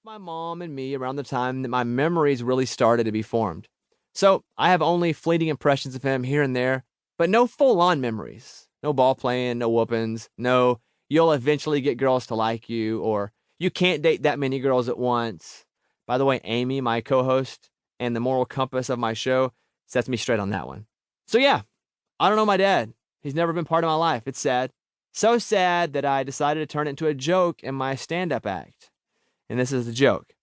my mom and me around the time that my memories really started to be formed. So I have only fleeting impressions of him here and there, but no full-on memories. No ball playing, no whoopings, no you'll eventually get girls to like you, or you can't date that many girls at once. By the way, Amy, my co-host and the moral compass of my show, sets me straight on that one. So yeah, I don't know my dad. He's never been part of my life. It's sad. So sad that I decided to turn it into a joke in my stand-up act. And this is the joke.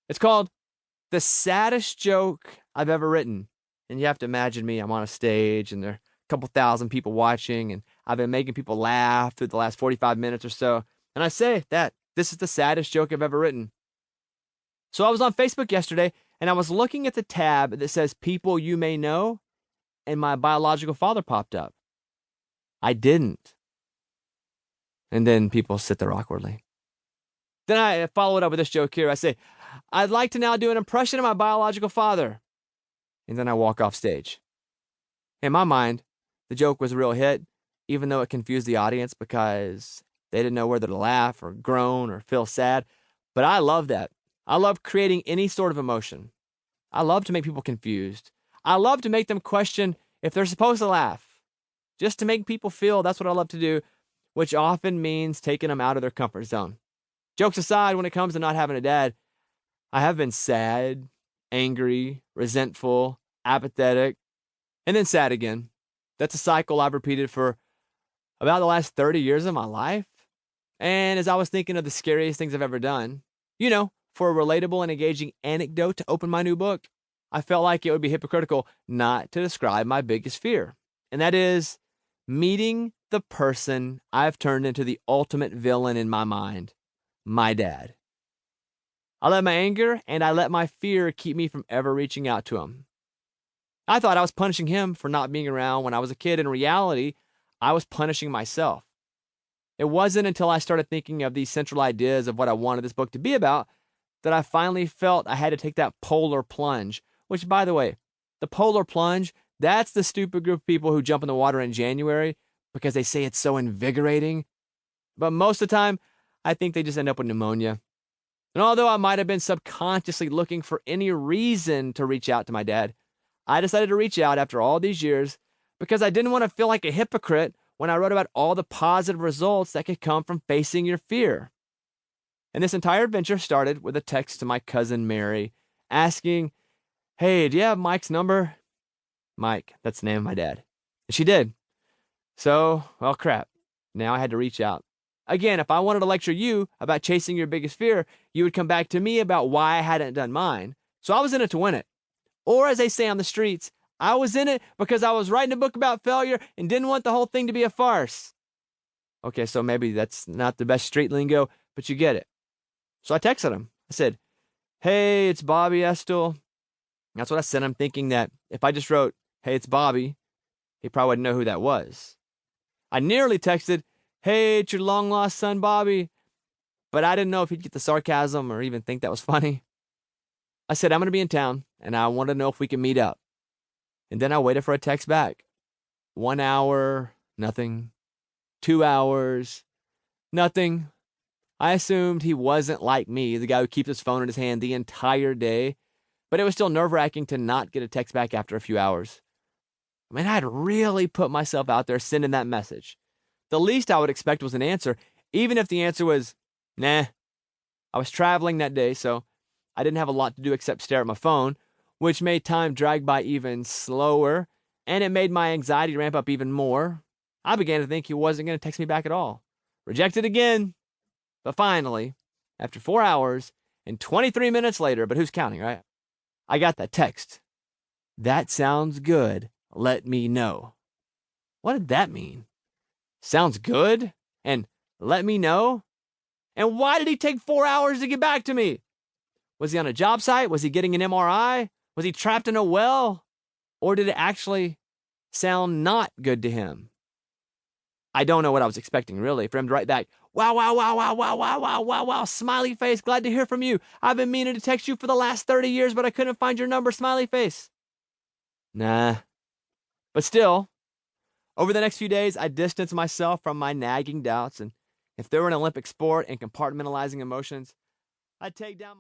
It's called The Saddest Joke I've Ever Written. And you have to imagine me, I'm on a stage and there are a couple thousand people watching and I've been making people laugh through the last 45 minutes or so. And I say that this is the saddest joke I've ever written. So I was on Facebook yesterday and I was looking at the tab that says people you may know, and my biological father popped up. I didn't. And then people sit there awkwardly. Then I follow it up with this joke here. I say, I'd like to now do an impression of my biological father. And then I walk off stage. In my mind, the joke was a real hit, even though it confused the audience because they didn't know whether to laugh or groan or feel sad. But I love that. I love creating any sort of emotion. I love to make people confused. I love to make them question if they're supposed to laugh. Just to make people feel that's what I love to do, which often means taking them out of their comfort zone. Jokes aside, when it comes to not having a dad, I have been sad, angry, resentful, apathetic, and then sad again. That's a cycle I've repeated for about the last 30 years of my life. And as I was thinking of the scariest things I've ever done, for a relatable and engaging anecdote to open my new book, I felt like it would be hypocritical not to describe my biggest fear. And that is meeting the person I've turned into the ultimate villain in my mind, my dad. I let my anger and I let my fear keep me from ever reaching out to him. I thought I was punishing him for not being around when I was a kid. In reality, I was punishing myself. It wasn't until I started thinking of these central ideas of what I wanted this book to be about that I finally felt I had to take that polar plunge, which, by the way, the polar plunge, that's the stupid group of people who jump in the water in January because they say it's so invigorating. But most of the time, I think they just end up with pneumonia. And although I might have been subconsciously looking for any reason to reach out to my dad, I decided to reach out after all these years because I didn't want to feel like a hypocrite when I wrote about all the positive results that could come from facing your fear. And this entire adventure started with a text to my cousin Mary asking, "Hey, do you have Mike's number?" Mike, that's the name of my dad. And she did. So, well, crap. Now I had to reach out. Again, if I wanted to lecture you about chasing your biggest fear, you would come back to me about why I hadn't done mine. So I was in it to win it. Or as they say on the streets, I was in it because I was writing a book about failure and didn't want the whole thing to be a farce. Okay, so maybe that's not the best street lingo, but you get it. So I texted him. I said, "Hey, it's Bobby Estill." That's what I sent him, thinking that if I just wrote, "Hey, it's Bobby," he probably wouldn't know who that was. I nearly texted, "Hey, it's your long-lost son, Bobby," but I didn't know if he'd get the sarcasm or even think that was funny. I said, "I'm going to be in town, and I want to know if we can meet up." And then I waited for a text back. 1 hour, nothing. 2 hours, nothing. I assumed he wasn't like me, the guy who keeps his phone in his hand the entire day, but it was still nerve-wracking to not get a text back after a few hours. I mean, I had really put myself out there sending that message. The least I would expect was an answer, even if the answer was, "Nah." I was traveling that day, so I didn't have a lot to do except stare at my phone, which made time drag by even slower, and it made my anxiety ramp up even more. I began to think he wasn't going to text me back at all. Rejected again. But finally, after 4 hours and 23 minutes later, but who's counting, right? I got that text. "That sounds good. Let me know." What did that mean? Sounds good? And let me know? And why did he take 4 hours to get back to me? Was he on a job site? Was he getting an MRI? Was he trapped in a well? Or did it actually sound not good to him? I don't know what I was expecting, really, for him to write back, "Wow, wow, wow, wow, wow, wow, wow, wow, wow, smiley face, glad to hear from you. I've been meaning to text you for the last 30 years, but I couldn't find your number, smiley face." Nah. But still, over the next few days, I distanced myself from my nagging doubts, and if there were an Olympic sport in compartmentalizing emotions, I'd take down my...